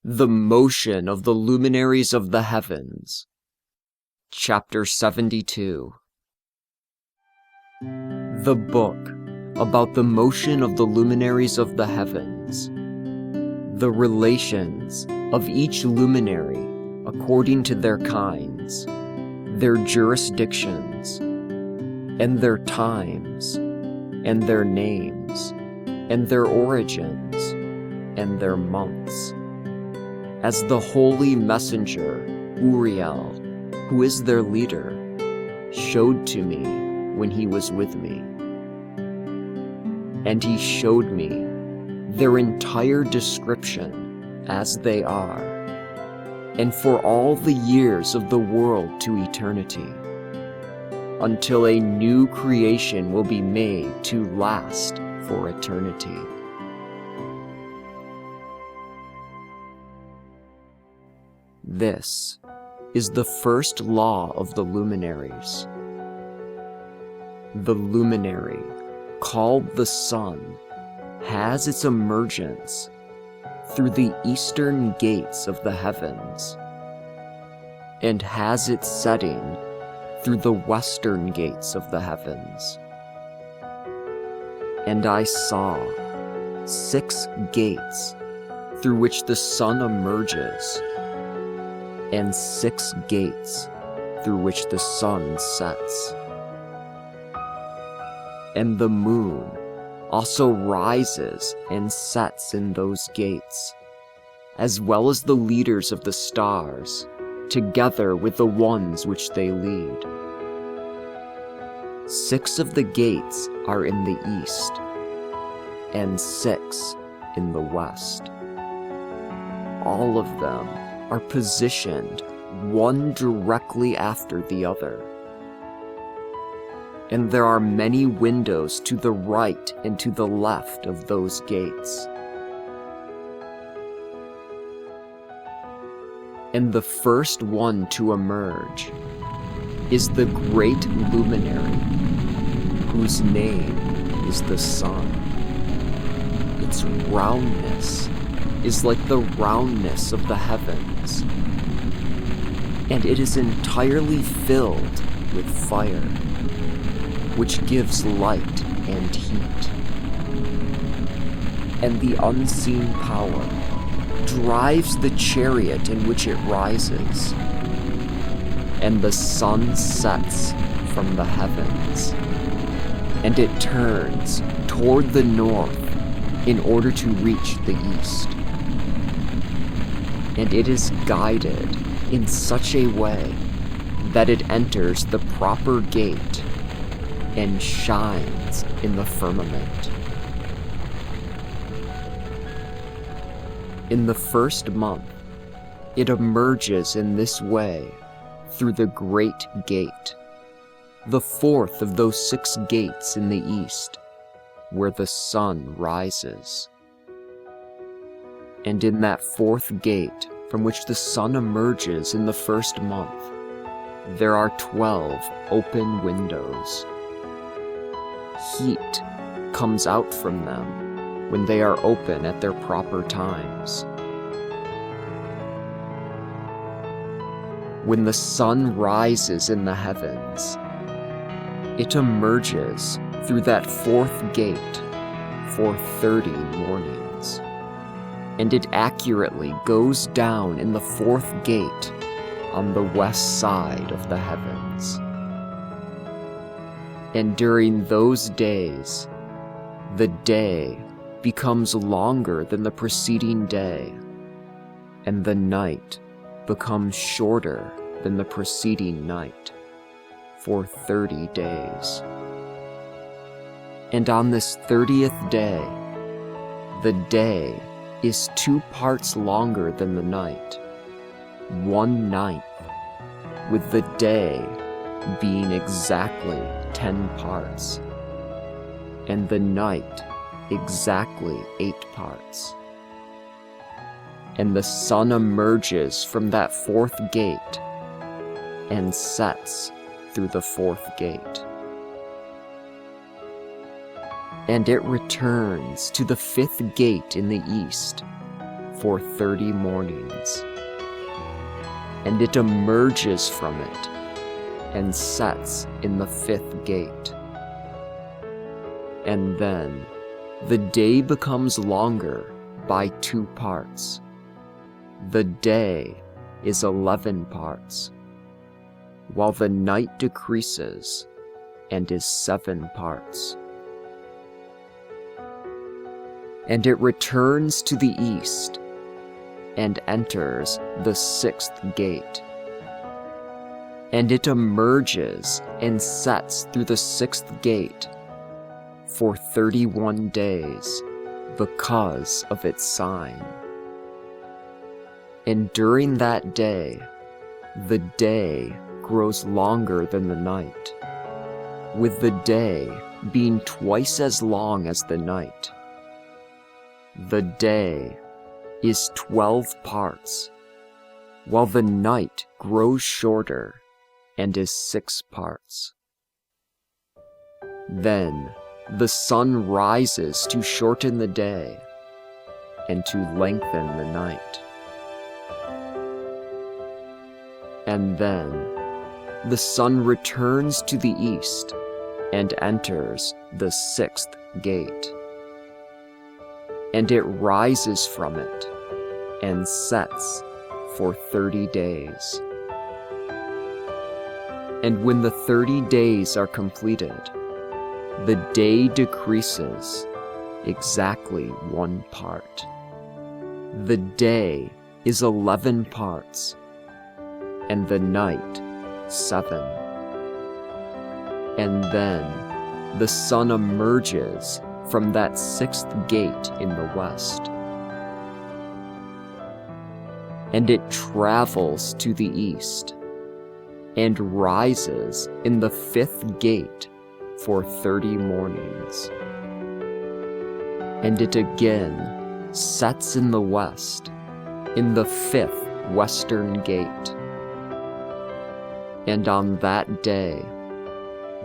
The motion of the luminaries of the heavens. Chapter 72. The book about the motion of the luminaries of the heavens. The relations of each luminary according to their kinds, their jurisdictions, and their times, and their names, and their origins, and their months. As the holy messenger, Uriel, who is their leader, showed to me when he was with me. And he showed me their entire description as they are, and for all the years of the world to eternity, until a new creation will be made to last for eternity. This is the first law of the luminaries. The luminary, called the sun, has its emergence through the eastern gates of the heavens, and has its setting through the western gates of the heavens. And I saw 6 gates through which the sun emerges, and 6 gates through which the sun sets. And the moon also rises and sets in those gates, as well as the leaders of the stars, together with the ones which they lead. 6 of the gates are in the east, and 6 in the west. All of them are positioned one directly after the other. And there are many windows to the right and to the left of those gates. And the first one to emerge is the great luminary, whose name is the sun. Its roundness is like the roundness of the heavens, and it is entirely filled with fire, which gives light and heat. And the unseen power drives the chariot in which it rises, and the sun sets from the heavens, and it turns toward the north in order to reach the east. And it is guided in such a way that it enters the proper gate and shines in the firmament. In the first month, it emerges in this way through the great gate, the 4th of those 6 gates in the east, where the sun rises. And in that 4th gate from which the sun emerges in the first month, there are 12 open windows. Heat comes out from them when they are open at their proper times. When the sun rises in the heavens, it emerges through that 4th gate for 30 mornings, and it accurately goes down in the 4th gate on the west side of the heavens. And during those days, the day becomes longer than the preceding day, and the night becomes shorter than the preceding night, for 30 days. And on this 30th day, the day is 2 parts longer than the night, 1/9, with the day being exactly 10 parts, and the night exactly 8 parts. And the sun emerges from that 4th gate and sets through the 4th gate. And it returns to the 5th gate in the east for 30 mornings. And it emerges from it and sets in the 5th gate. And then the day becomes longer by 2 parts. The day is 11 parts, while the night decreases and is 7 parts. And it returns to the east and enters the 6th gate. And it emerges and sets through the 6th gate for 31 days because of its sign. And during that day, the day grows longer than the night, with the day being twice as long as the night. The day is 12 parts, while the night grows shorter and is 6 parts. Then the sun rises to shorten the day and to lengthen the night. And then the sun returns to the east and enters the 6th gate. And it rises from it and sets for 30 days. And when the 30 days are completed, the day decreases exactly 1 part. The day is 11 parts, and the night 7. And then the sun emerges from that 6th gate in the west. And it travels to the east, and rises in the 5th gate for 30 mornings. And it again sets in the west, in the 5th western gate. And on that day,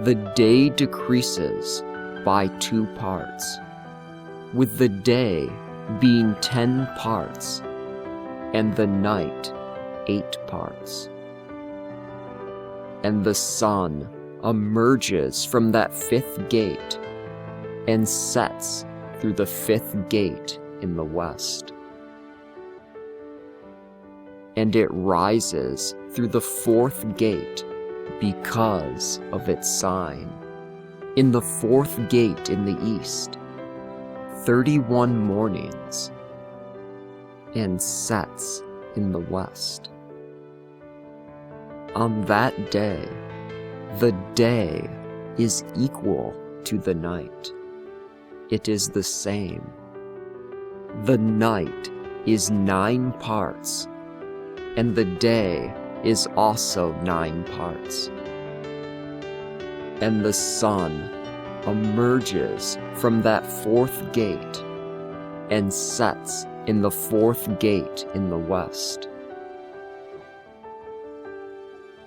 the day decreases by 2 parts, with the day being 10 parts, and the night 8 parts. And the sun emerges from that 5th gate and sets through the 5th gate in the west. And it rises through the 4th gate because of its sign, in the 4th gate in the east, 31 mornings, and sets in the west. On that day, the day is equal to the night. It is the same. The night is 9 parts, and the day is also 9 parts. And the sun emerges from that 4th gate and sets in the 4th gate in the west.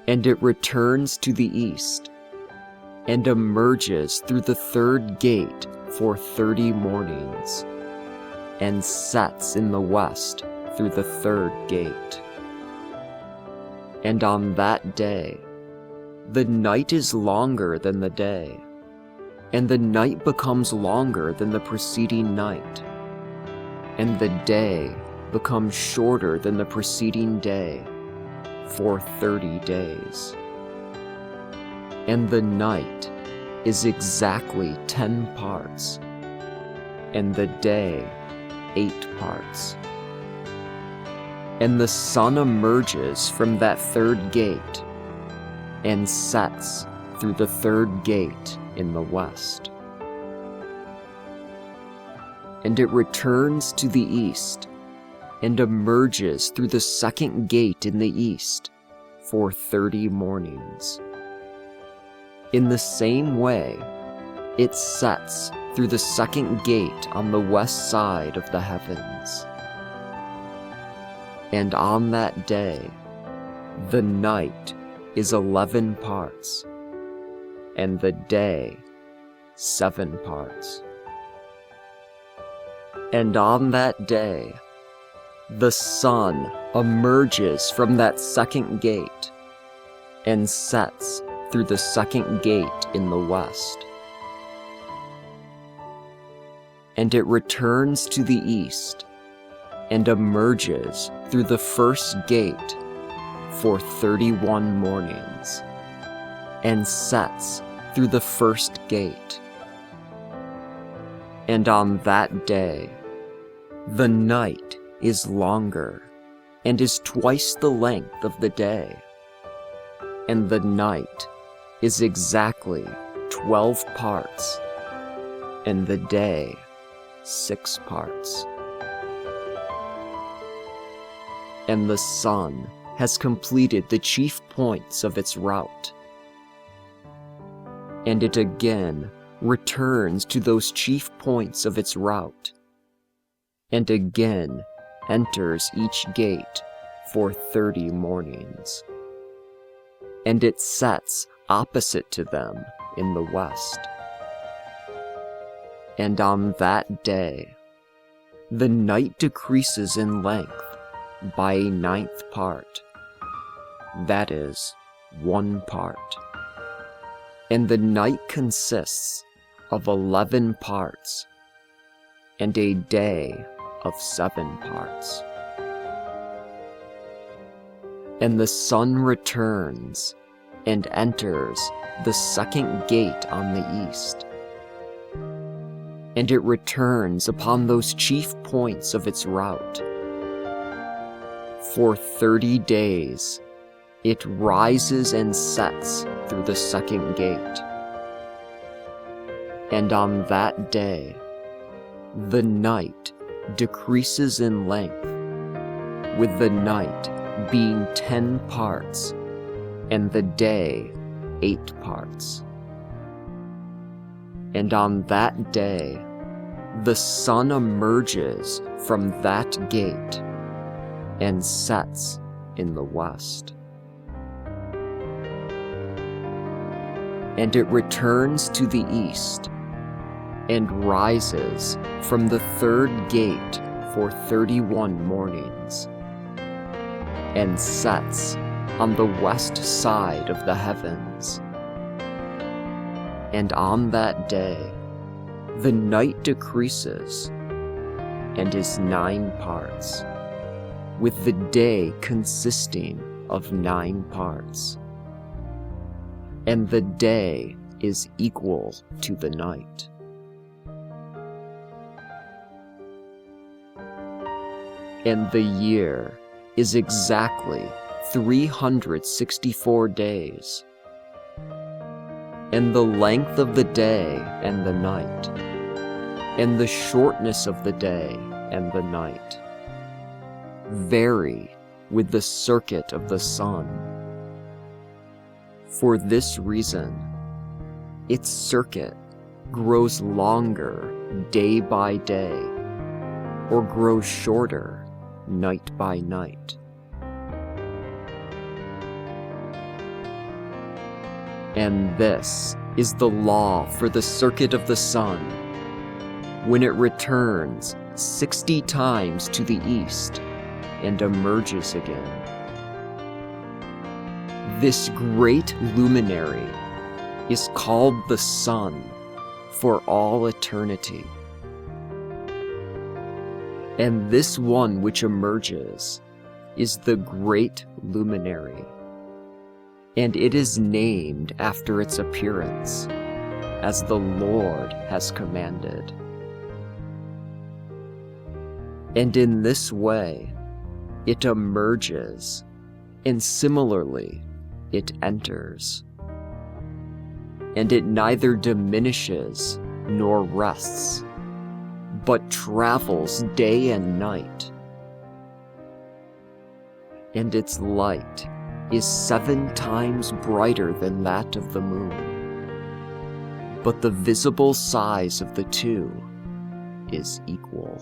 And it returns to the east and emerges through the 3rd gate for 30 mornings and sets in the west through the 3rd gate. And on that day, the night is longer than the day, and the night becomes longer than the preceding night, and the day becomes shorter than the preceding day for 30 days. And the night is exactly 10 parts, and the day 8 parts. And the sun emerges from that 3rd gate and sets through the 3rd gate in the west. And it returns to the east and emerges through the 2nd gate in the east for 30 mornings. In the same way, it sets through the 2nd gate on the west side of the heavens. And on that day, the night is 11 parts, and the day 7 parts. And on that day, the sun emerges from that second gate and sets through the second gate in the west. And it returns to the east and emerges through the first gate for 31 mornings, and sets through the first gate. And on that day, the night is longer and is twice the length of the day, and the night is exactly 12 parts, and the day 6 parts. And the sun has completed the chief points of its route, and it again returns to those chief points of its route, and again enters each gate for 30 mornings, and it sets opposite to them in the west. And on that day, the night decreases in length by a 9th part, that is, 1 part. And the night consists of 11 parts, and a day of 7 parts. And the sun returns and enters the second gate on the east, and it returns upon those chief points of its route. For 30 days, it rises and sets through the second gate. And on that day, the night decreases in length, with the night being 10 parts, and the day 8 parts. And on that day, the sun emerges from that gate and sets in the west. And it returns to the east and rises from the third gate for 31 mornings, and sets on the west side of the heavens. And on that day, the night decreases and is 9 parts, with the day consisting of 9 parts. And the day is equal to the night. And the year is exactly 364 days. And the length of the day and the night, and the shortness of the day and the night, vary with the circuit of the sun. For this reason, its circuit grows longer day by day, or grows shorter night by night. And this is the law for the circuit of the sun, when it returns 60 times to the east and emerges again. This great luminary is called the sun for all eternity. And this one which emerges is the great luminary, and it is named after its appearance, as the Lord has commanded. And in this way, it emerges, and similarly, it enters. And it neither diminishes nor rests, but travels day and night. And its light is 7 times brighter than that of the moon, but the visible size of the two is equal.